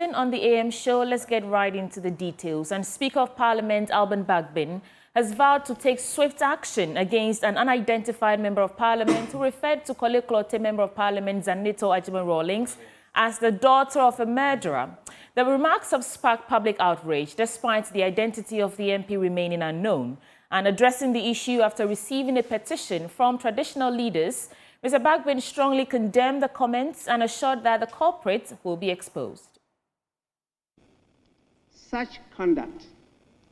On the AM show, let's get right into the details. And Speaker of Parliament Alban Bagbin has vowed to take swift action against an unidentified member of Parliament who referred to Korle Klottey Member of Parliament Zaneto Agyeman-Rawlings as the daughter of a murderer. The remarks have sparked public outrage despite the identity of the MP remaining unknown. And addressing the issue after receiving a petition from traditional leaders, Mr. Bagbin strongly condemned the comments and assured that the culprit will be exposed. Such conduct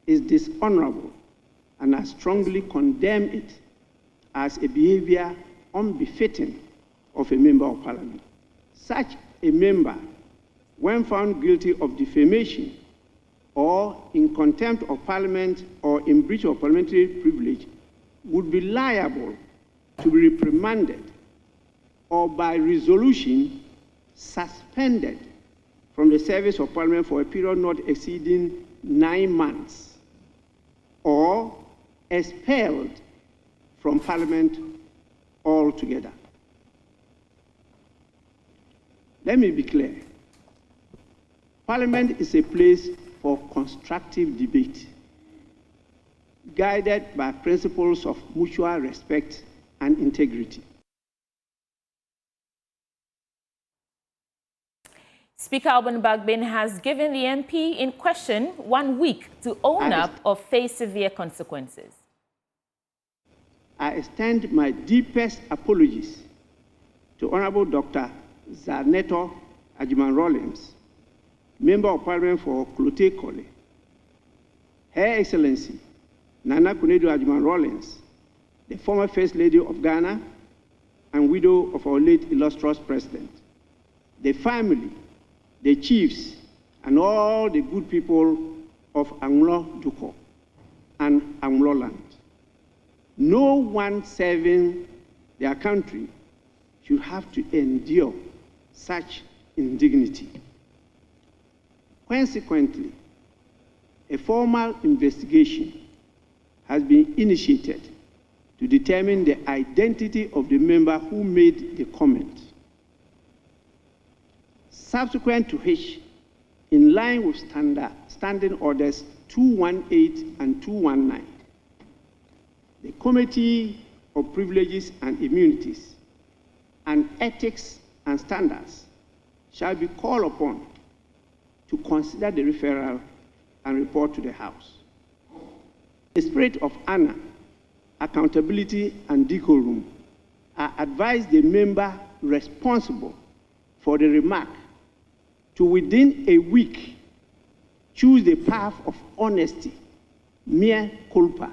is dishonorable, and I strongly condemn it as a behavior unbefitting of a member of Parliament. Such a member, when found guilty of defamation or in contempt of Parliament or in breach of parliamentary privilege, would be liable to be reprimanded or by resolution suspended from the service of Parliament for a period not exceeding 9 months, or expelled from Parliament altogether. Let me be clear. Parliament is a place for constructive debate, guided by principles of mutual respect and integrity. Speaker Alban Bagbin has given the MP in question 1 week to own up or face severe consequences. I extend my deepest apologies to Honorable Dr. Zaneto Agyeman-Rawlings, Member of Parliament for Klottey Korle, Her Excellency Nana Konadu Agyeman-Rawlings, the former First Lady of Ghana and widow of our late illustrious President, the family, the chiefs, and all the good people of Anglo Duko and Anglo land. No one serving their country should have to endure such indignity. Consequently, a formal investigation has been initiated to determine the identity of the member who made the comment. Subsequent to which, in line with Standing Orders 218 and 219, the Committee of Privileges and Immunities and Ethics and Standards shall be called upon to consider the referral and report to the House. The spirit of honor, accountability, and decorum, I advise the member responsible for the remark to within a week choose the path of honesty, mea culpa,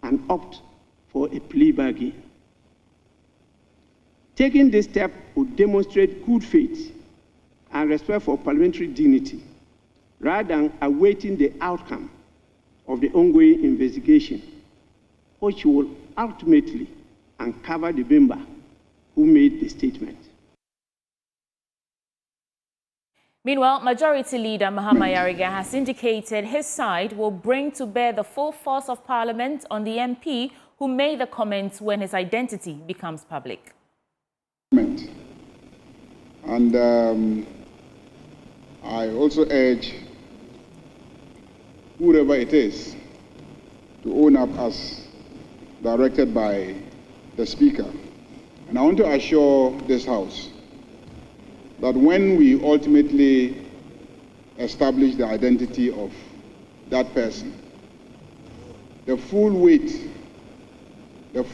and opt for a plea bargain. Taking this step would demonstrate good faith and respect for parliamentary dignity, rather than awaiting the outcome of the ongoing investigation, which will ultimately uncover the member who made the statement. Meanwhile, Majority Leader Mahama Yariga has indicated his side will bring to bear the full force of Parliament on the MP who made the comments when his identity becomes public. And I also urge whoever it is to own up as directed by the Speaker. And I want to assure this House that when we ultimately establish the identity of that person, the full weight of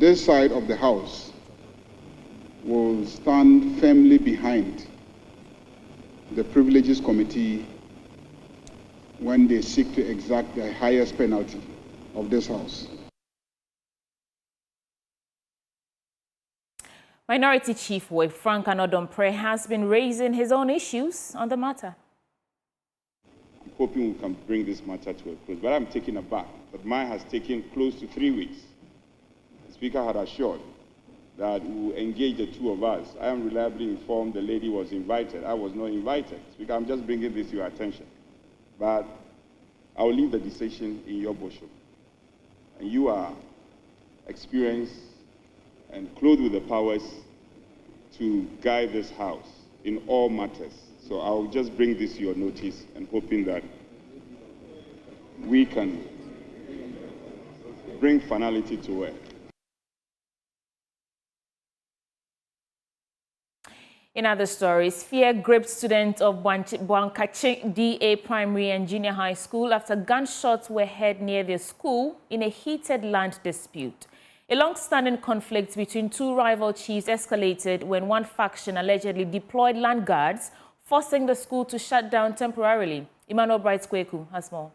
this side of the House will stand firmly behind the Privileges Committee when they seek to exact the highest penalty of this House. Minority Chief Whip Frank Anodompreh has been raising his own issues on the matter. I'm hoping we can bring this matter to a close, but I'm taken aback that mine has taken close to 3 weeks. The Speaker had assured that we will engage the two of us. I am reliably informed the lady was invited. I was not invited. Speaker, I'm just bringing this to your attention. But I will leave the decision in your bosom. And you are experienced and clothed with the powers to guide this House in all matters. So I'll just bring this to your notice and hoping that we can bring finality to it. In other stories, fear gripped students of Bokankye DA Primary and Junior High School after gunshots were heard near their school in a heated land dispute. A long-standing conflict between two rival chiefs escalated when one faction allegedly deployed land guards, forcing the school to shut down temporarily. Emmanuel Bright-Kweku has more.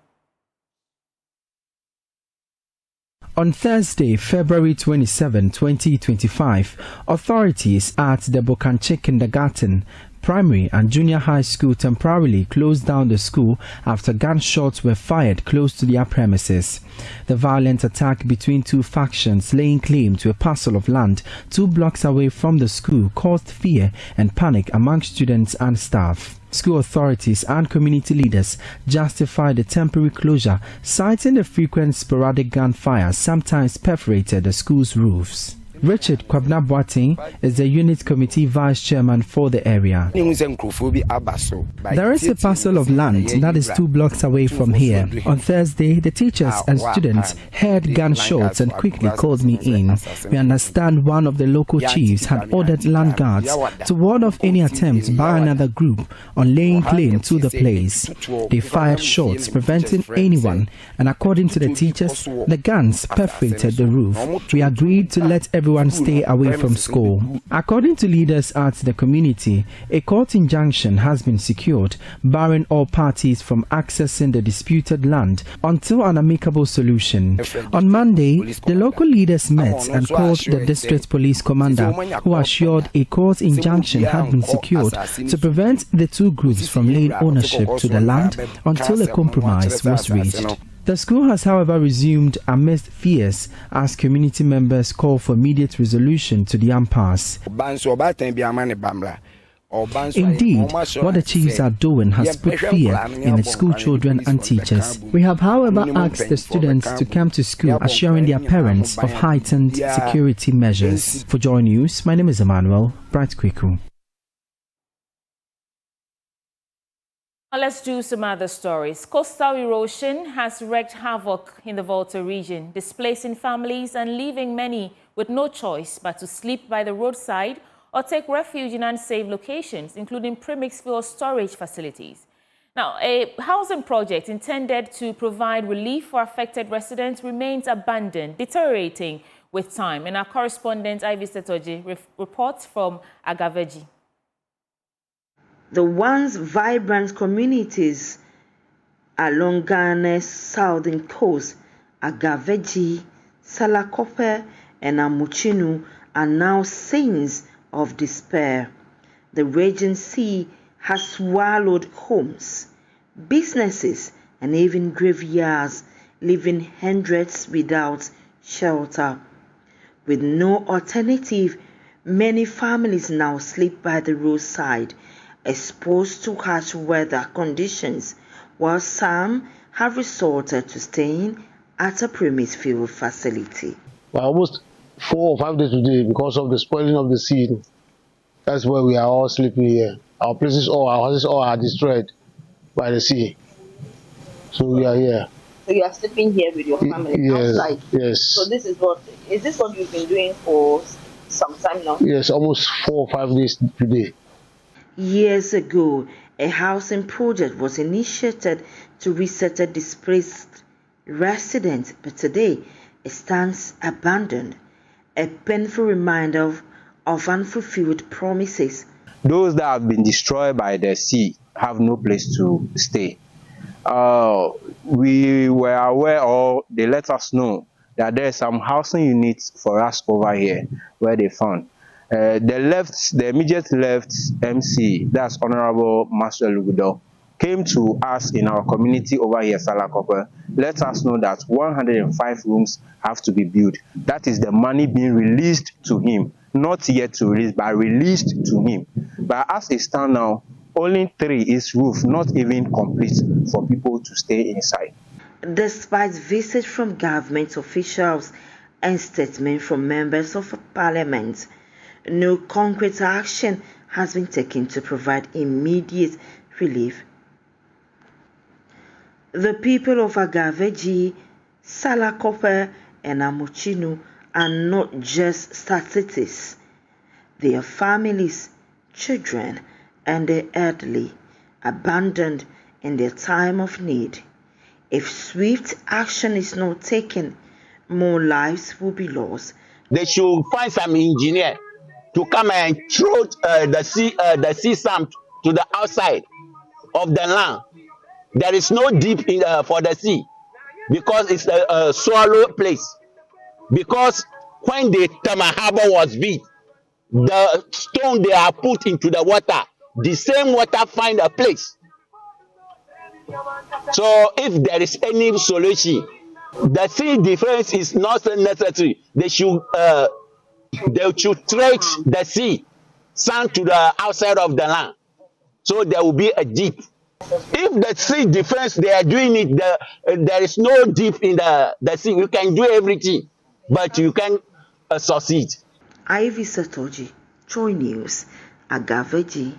On Thursday, February 27, 2025, authorities at the Bokankye Kindergarten, Primary and Junior High School temporarily closed down the school after gunshots were fired close to their premises. The violent attack between two factions laying claim to a parcel of land 2 blocks away from the school caused fear and panic among students and staff. School authorities and community leaders justified the temporary closure, citing the frequent sporadic gunfire sometimes perforated the school's roofs. Richard Kwabna is the unit committee vice chairman for the area. There is a parcel of land that is 2 blocks away from here. On Thursday, the teachers and students heard gunshots and quickly called me in. We understand one of the local chiefs had ordered land guards to ward off any attempts by another group on laying claim to the place. They fired shots preventing anyone, and according to the teachers, the guns perforated the roof. We agreed to let everyone stay away from school. According to leaders at the community, a court injunction has been secured, barring all parties from accessing the disputed land until an amicable solution. On Monday, the local leaders met and called the district police commander, who assured a court injunction had been secured to prevent the two groups from laying ownership to the land until a compromise was reached. The school has, however, resumed amidst fears as community members call for immediate resolution to the impasse. Indeed, what the chiefs are doing has put fear in the school children and teachers. We have, however, asked the students to come to school, assuring their parents of heightened security measures. For Joy News, my name is Emmanuel Bright-Kweku. Let's do some other stories. Coastal erosion has wreaked havoc in the Volta region, displacing families and leaving many with no choice but to sleep by the roadside or take refuge in unsafe locations, including premix fuel storage facilities. Now, a housing project intended to provide relief for affected residents remains abandoned, deteriorating with time. And our correspondent, Ivy Setoji, reports from Agavedzi. The once vibrant communities along Ghana's southern coast, Agavedzi, Salakofe, and Amuchinu, are now scenes of despair. The raging sea has swallowed homes, businesses, and even graveyards, leaving hundreds without shelter. With no alternative, many families now sleep by the roadside, exposed to harsh weather conditions, while some have resorted to staying at a premise fuel facility. We're almost 4 or 5 days today because of the spoiling of the sea. That's where we are all sleeping here. Our places, all our houses, all are destroyed by the sea. So we are here. So you are sleeping here with your family outside? Yes. So this is what you've been doing for some time now? Yes, almost 4 or 5 days today. Years ago, a housing project was initiated to resettle displaced residents, but today it stands abandoned, a painful reminder of unfulfilled promises. Those that have been destroyed by the sea have no place to stay. We were aware, or they let us know, that there are some housing units for us over here where they found. The immediate left MC, that's Honorable Master Lugudo, came to us in our community over here, Salakofe, let us know that 105 rooms have to be built. That is the money being released to him, not yet to release, but released to him. But as it stands now, only 3 is roof, not even complete for people to stay inside. Despite visits from government officials and statements from members of parliament, no concrete action has been taken to provide immediate relief. The people of Agavedzi Salakofe and Amochinu are not just statistics. They are families, children, and the elderly abandoned in their time of need. If swift action is not taken, more lives will be lost. They should find some engineer to come and throw the sea sand to the outside of the land. There is no deep for the sea because it's a swallow place. Because when the Tama Harbor was built, the stone they are put into the water, the same water find a place. So if there is any solution, the sea difference is not necessary. They should trade the sea sand to the outside of the land, so there will be a deep. If the sea difference they are doing it, there is no deep in the sea. You can do everything, but you can succeed. Ivy Satoji, Joy News, Agavedzi.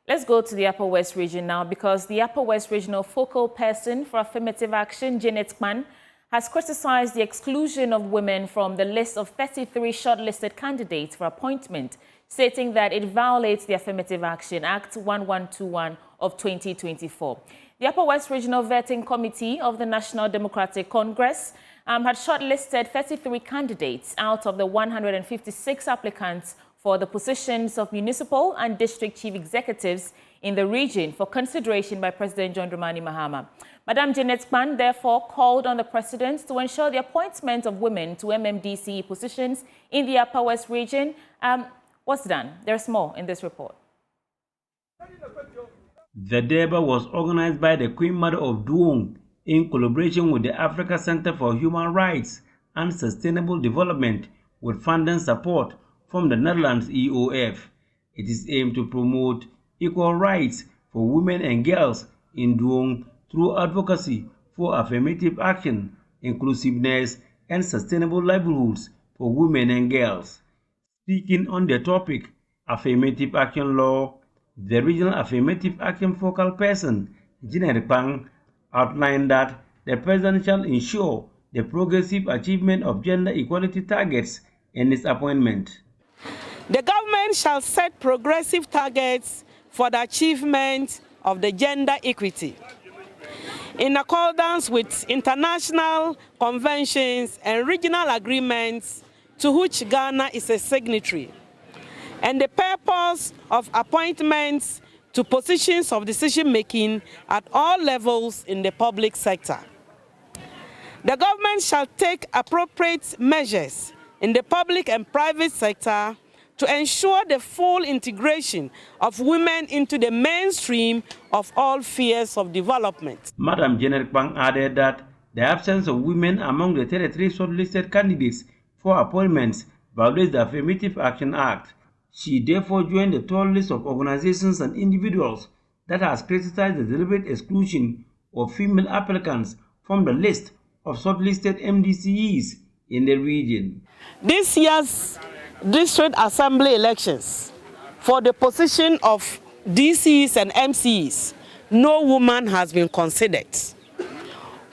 Let's go to the Upper West region now, because the Upper West regional focal person for affirmative action, Janet Kman, has criticized the exclusion of women from the list of 33 shortlisted candidates for appointment, stating that it violates the Affirmative Action Act 1121 of 2024. The Upper West Regional Vetting Committee of the National Democratic Congress had shortlisted 33 candidates out of the 156 applicants for the positions of municipal and district chief executives in the region for consideration by President John Dramani Mahama. Madam Janet Kman therefore called on the president to ensure the appointment of women to MMDC positions in the Upper West region. What's done? There's more in this report. The Deba was organized by the Queen Mother of Duong in collaboration with the Africa Center for Human Rights and Sustainable Development with funding support from the Netherlands EOF. It is aimed to promote equal rights for women and girls in Duong through advocacy for affirmative action, inclusiveness, and sustainable livelihoods for women and girls. Speaking on the topic, affirmative action law, the regional affirmative action focal person, Janet Kman, outlined that the president shall ensure the progressive achievement of gender equality targets in its appointment. The government shall set progressive targets for the achievement of the gender equity in accordance with international conventions and regional agreements to which Ghana is a signatory, and the purpose of appointments to positions of decision-making at all levels in the public sector. The government shall take appropriate measures in the public and private sector to ensure the full integration of women into the mainstream of all spheres of development. Madam Janet Kman added that the absence of women among the 33 shortlisted candidates for appointments violates the Affirmative Action Act. She therefore joined the tall list of organizations and individuals that has criticized the deliberate exclusion of female applicants from the list of shortlisted MDCEs in the region. This year's District Assembly elections for the position of DCs and MCs, no woman has been considered,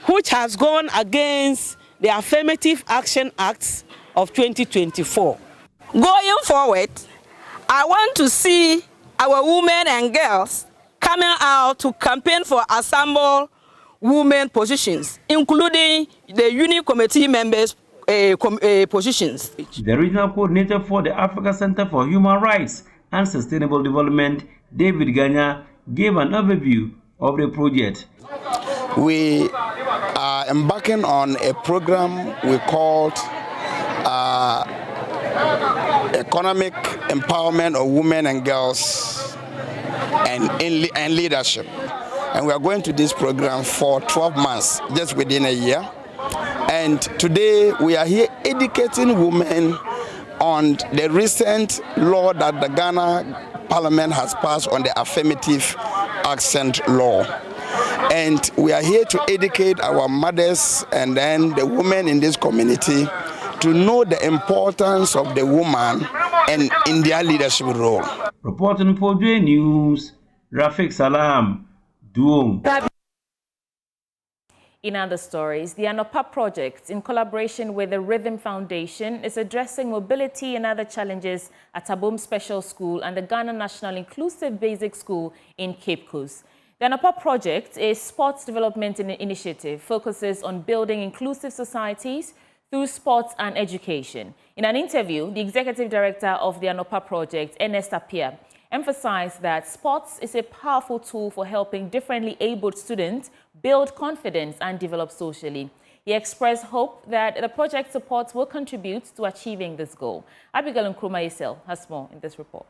which has gone against the Affirmative Action Act of 2024. Going forward, I want to see our women and girls coming out to campaign for assembled women positions, including the Union Committee members' positions. The regional coordinator for the Africa Center for Human Rights and Sustainable Development, David Ganya, gave an overview of the project. We are embarking on a program we called Economic Empowerment of Women and Girls and Leadership. And we are going to this program for 12 months, just within a year. And today we are here educating women on the recent law that the Ghana Parliament has passed on the Affirmative Action Law. And we are here to educate our mothers and then the women in this community to know the importance of the woman and in their leadership role. Reporting for J News, Rafik Salam, Duong. In other stories, the Anopa project, in collaboration with the Rhythm Foundation, is addressing mobility and other challenges at Abom Special School and the Ghana National Inclusive Basic School in Cape Coast. The Anopa project, a sports development initiative, focuses on building inclusive societies through sports and education. In an interview, the executive director of the Anopa project, Ernest Appiah, emphasized that sports is a powerful tool for helping differently abled students build confidence and develop socially. He expressed hope that the project supports will contribute to achieving this goal. Abigail Nkrumah has more in this report.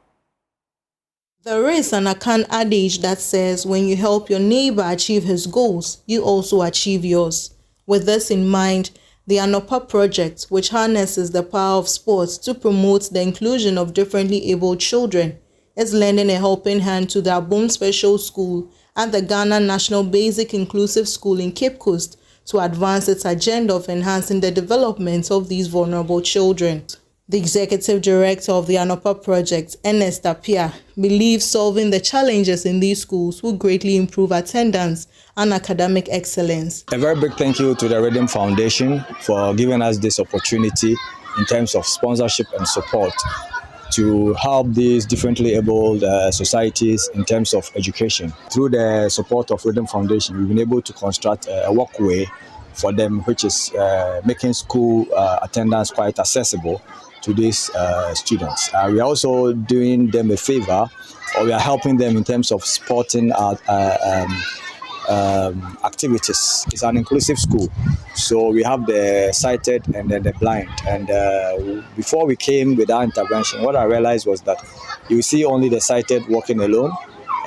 There is an Akan adage that says when you help your neighbor achieve his goals, you also achieve yours. With this in mind, the Anopa project, which harnesses the power of sports to promote the inclusion of differently abled children, is lending a helping hand to the Abom Special School and the Ghana National Basic Inclusive School in Cape Coast to advance its agenda of enhancing the development of these vulnerable children. The executive director of the Anopa project, Ernest Appiah, believes solving the challenges in these schools will greatly improve attendance and academic excellence. A very big thank you to the Rhythm Foundation for giving us this opportunity in terms of sponsorship and support to help these differently abled societies in terms of education. Through the support of Rhythm Foundation, we've been able to construct a walkway for them, which is making school attendance quite accessible to these students. We are also doing them a favor, or we are helping them in terms of sporting activities. It's an inclusive school, so we have the sighted and then the blind. And before we came with our intervention, what I realized was that you see only the sighted walking alone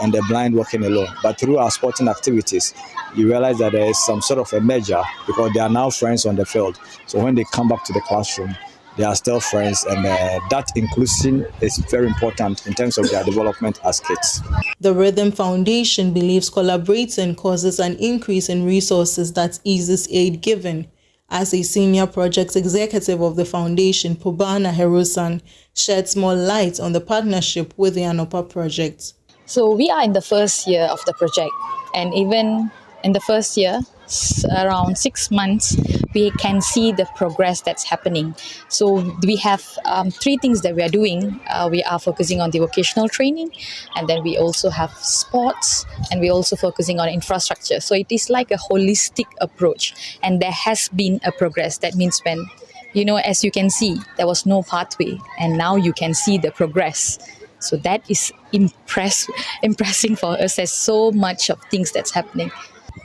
and the blind walking alone. But through our sporting activities, you realize that there is some sort of a measure because they are now friends on the field. So when they come back to the classroom, they are still friends, and that inclusion is very important in terms of their development as kids. The Rhythm Foundation believes collaborating causes an increase in resources that eases aid given. As a senior project executive of the foundation, Pobana Herosan sheds more light on the partnership with the Anopa project. So we are in the first year of the project, and even in the first year, around 6 months, we can see the progress that's happening. So we have 3 things that we are doing. We are focusing on the vocational training, and then we also have sports, and we're also focusing on infrastructure. So it is like a holistic approach, and there has been a progress. That means when, as you can see, there was no pathway, and now you can see the progress. So that is impressing for us. There's so much of things that's happening.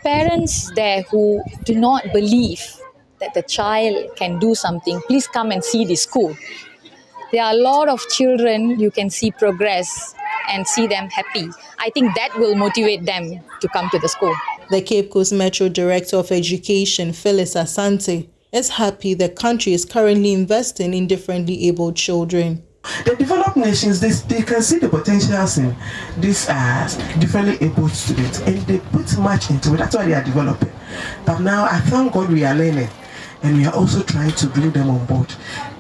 Parents there who do not believe that the child can do something, please come and see the school. There are a lot of children you can see progress and see them happy. I think that will motivate them to come to the school. The Cape Coast Metro Director of Education, Phyllis Asante, is happy the country is currently investing in differently abled children. The developed nations, they can see the potentials in these differently abled students, and they put much into it. That's why they are developing. But now I thank God we are learning, and we are also trying to bring them on board.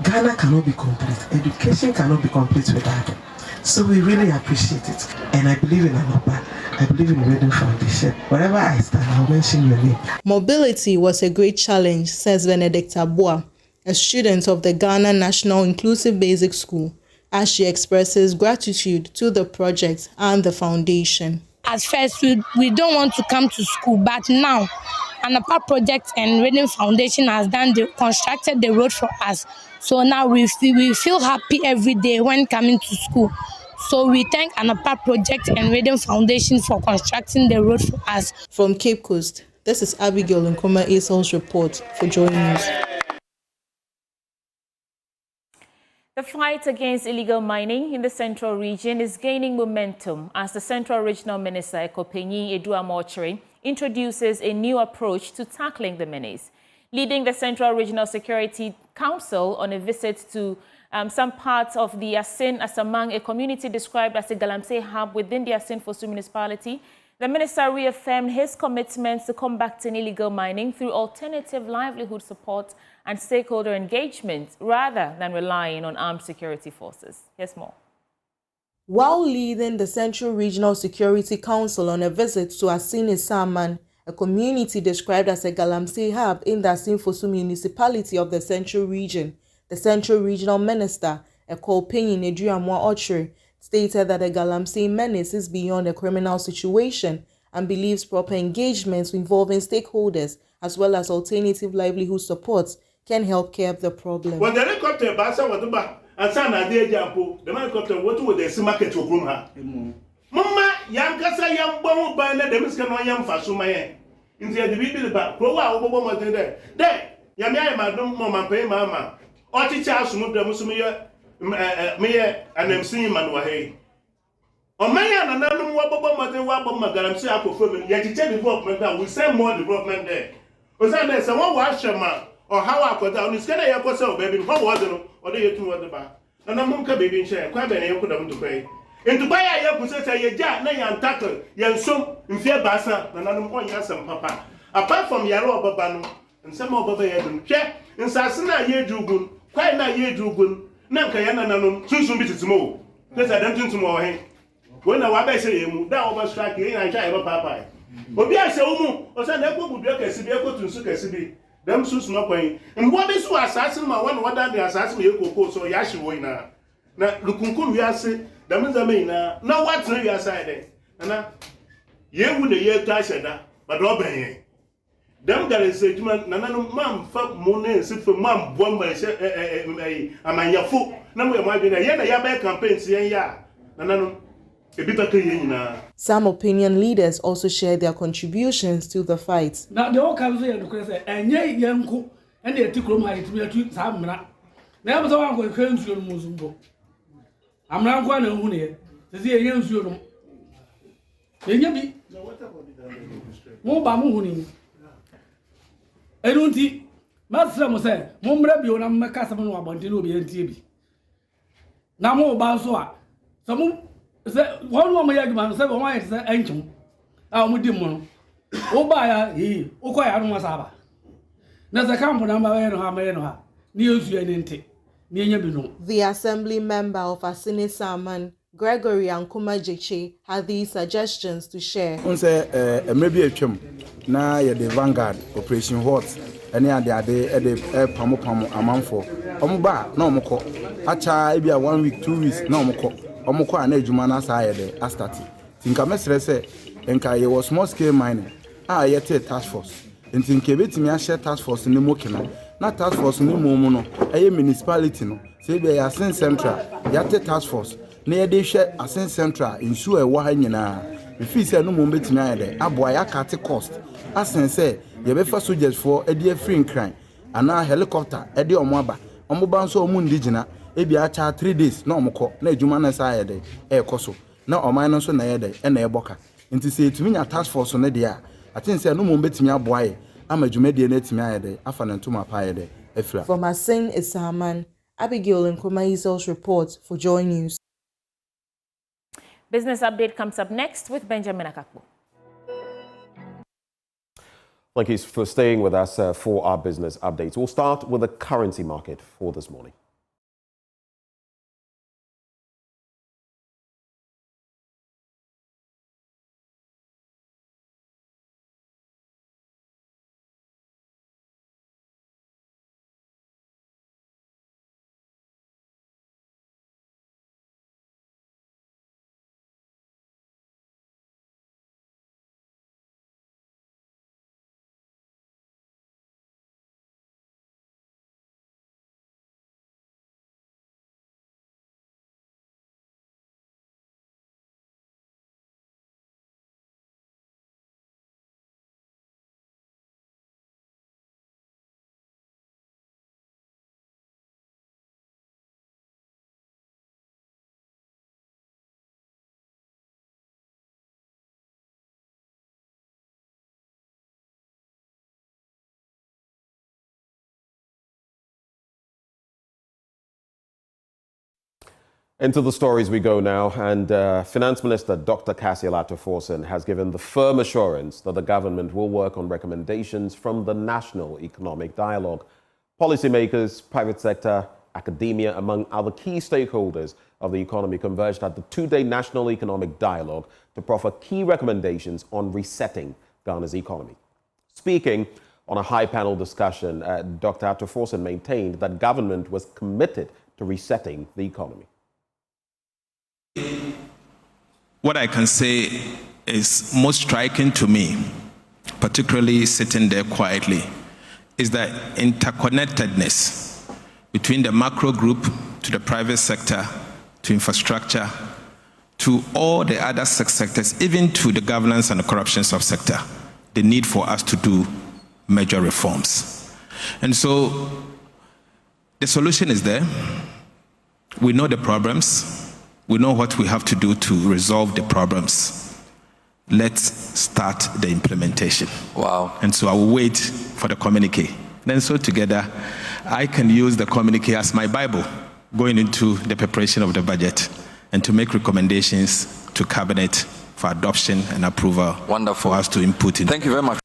Ghana cannot be complete. Education cannot be complete without them. So we really appreciate it. And I believe in Anopa. I believe in the Rhythm Foundation. Wherever I stand, I'll mention your name. Mobility was a great challenge, says Benedict Abua, a student of the Ghana National Inclusive Basic School, as she expresses gratitude to the project and the foundation. At first, we don't want to come to school, but now, Anopa project and Rhythm Foundation has constructed the road for us. So now we feel happy every day when coming to school. So we thank Anopa project and Rhythm Foundation for constructing the road for us. From Cape Coast, this is Abigail Nkrumah Esel's report for Joy News. The fight against illegal mining in the Central Region is gaining momentum as the Central Regional Minister Ekopenyi Eduamochiri introduces a new approach to tackling the menace. Leading the Central Regional Security Council on a visit to some parts of the Asin Asamang, a community described as a Galamsey hub within the Asin Fosu municipality, The minister reaffirmed his commitment to combating illegal mining through alternative livelihood support and stakeholder engagement rather than relying on armed security forces. Here's more. While leading the Central Regional Security Council on a visit to Asini Saman, a community described as a Galamsey hub in the Asinfosu municipality of the Central Region, the Central Regional Minister, Ekopenyin Eduamwa Ochre, stated that the Galamsey menace is beyond a criminal situation and believes proper engagements involving stakeholders as well as alternative livelihood supports can help curb the problem. When the helicopter basa with the back and son a day jampo, the helicopter what with the market to groom her. Mama, young Cassa, young bone by the Demiscan, young Fasuma. In the baby back, grow out over more than there. There, Yamia, Madame, Mamma, pay Mamma. Or teach us to move the Musumia, Mia, and I'm seeing Manuahe. On my and another wabba than wabba, Galamsey, I prefer, yet you tell development that we send more development there. Was that there's someone wash your man? Or how I got down, it's going to have so baby, what was it, or the 2 at the back. And I'm going to baby in share, quite many put them to pay. And to buy a young possessor, your jack, nay, and tackle, young son, in fear bassa, and I'm going to ask some papa. Apart from Yaro Babano, and some of the head, check, and Sassana ye jugun, quite not ye jugun, Nankayana, soon be more. Let's identify tomorrow. When I was saying, that over striking, I try about papa. But be I say, or send a book would be a Kasibi, to Sukasibi. Them sus no point. And what is who assassin my one what the assassin you could so Yashi Wina. Now, Lukunkum Yasi, the Mizamina, now what's no your side? And ye would the year Tashada, but Robin. Them there is a judgment, Nanano Mam, Fab Monet, sit for Mam, one by a man your foot. Now we might be a Yaba campaign, saying ya. Nanano. Some opinion leaders also shared their contributions to the fight. Now the all comes here to say, and ye young and the tickle my to some. Now was all going to your Musumbo. I'm not going to win here. To see a young student. Then you be more Bamuhuni. I don't think Master was saying, Mumrabi or Macasaman or Montino be NTB. Now more Basua. Some. One woman man said, "Why is that ancient? Our Mudimun. Oh, by he, Okoya Masaba. There's a camp number Hamayan, news you ain't The assembly member of Asini Saman, Gregory and Kumajichi, had these suggestions to share. Maybe a chum. Now you're the vanguard, Operation Hot, and yeah, they are the Pamu a month for. Omuba, no more. Acha, maybe 1 week, 2 weeks, no more. Omoko ane jumana saayede astati tinka mesre se enka ye was small scale mining yete task force ntinke betimi a share task force ni mokina na task force ni momu no municipality no se be ya Asin Central yate task force na ye de hwe Asin Central insu ewo ha nyina refi se no mo betimi ayede aboa ya cut cost asen se ye be fa soldiers for e free crime ana helicopter e de omo aba omo ba nso omo ndigina ebi acha 3 days na omko na adwuma na sa yede ekoso na oman no so na yede na eboka nti se etumi nya task force no de a atin se no mo betimi aboaye ama adwuma de na etimi ayede afa na ntoma pa yede afira. From Asin Isaman, Abigail Nkrumah report for Joy News. Business Update comes up next with Benjamin Akakpo. Thank you for staying with us for our business updates. We'll start with the currency market for this morning. Into the stories we go now, and Finance Minister Dr. Cassiel Ato-Forson has given the firm assurance that the government will work on recommendations from the National Economic Dialogue. Policymakers, private sector, academia, among other key stakeholders of the economy converged at the two-day National Economic Dialogue to proffer key recommendations on resetting Ghana's economy. Speaking on a high-panel discussion, Dr. Ato-Forson maintained that government was committed to resetting the economy. What I can say is most striking to me, particularly sitting there quietly, is the interconnectedness between the macro group to the private sector, to infrastructure, to all the other sectors, even to the governance and the corruption subsector, the need for us to do major reforms. And so the solution is there. We know the problems. We know what we have to do to resolve the problems. Let's start the implementation. Wow. And so I will wait for the communique. Then so together, I can use the communique as my Bible going into the preparation of the budget and to make recommendations to Cabinet for adoption and approval. Wonderful. For us to input in. Thank you very much.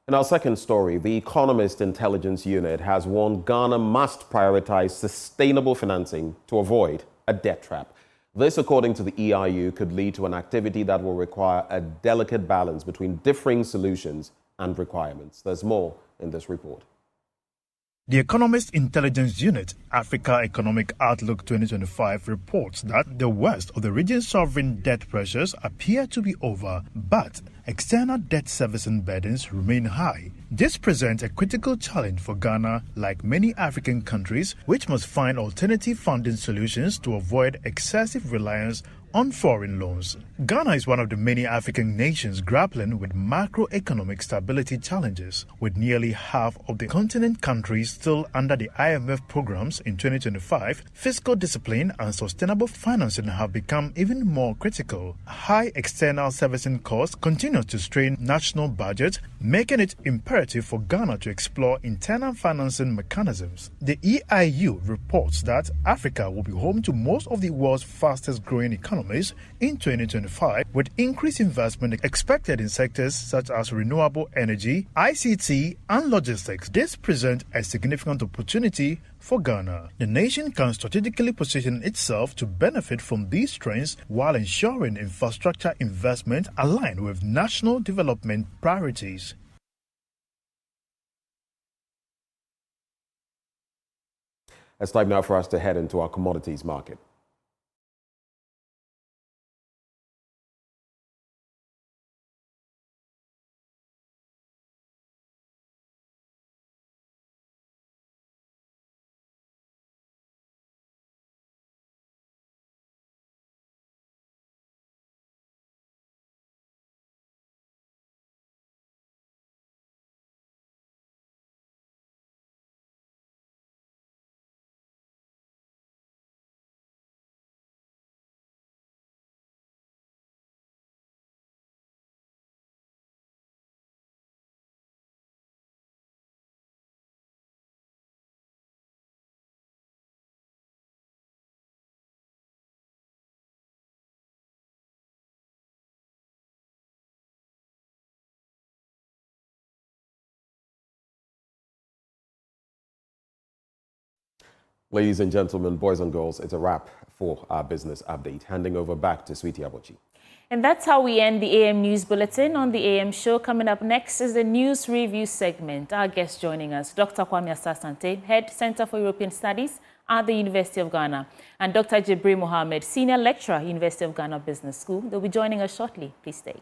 In our second story, the Economist Intelligence Unit has warned Ghana must prioritize sustainable financing to avoid a debt trap. This, according to the EIU, could lead to an activity that will require a delicate balance between differing solutions and requirements. There's more in this report. The Economist Intelligence Unit, Africa Economic Outlook 2025, reports that the worst of the region's sovereign debt pressures appear to be over, but external debt servicing burdens remain high. This presents a critical challenge for Ghana, like many African countries, which must find alternative funding solutions to avoid excessive reliance on foreign loans. Ghana is one of the many African nations grappling with macroeconomic stability challenges, with nearly half of the continent countries still under the IMF programs in 2025. Fiscal discipline and sustainable financing have become even more critical. High external servicing costs continue to strain national budgets, making it imperative for Ghana to explore internal financing mechanisms. The EIU reports that Africa will be home to most of the world's fastest growing economies in 2025, with increased investment expected in sectors such as renewable energy, ICT, and logistics. This presents a significant opportunity for Ghana. The nation can strategically position itself to benefit from these trends while ensuring infrastructure investment aligned with national development priorities. It's time now for us to head into our commodities market. Ladies and gentlemen, boys and girls, it's a wrap for our business update. Handing over back to Sweetie Abochi. And that's how we end the AM News Bulletin on the AM show. Coming up next is the News Review segment. Our guest joining us, Dr. Kwame Asasante, Head Center for European Studies at the University of Ghana, and Dr. Jibril Mohammed, Senior Lecturer, University of Ghana Business School. They'll be joining us shortly. Please stay.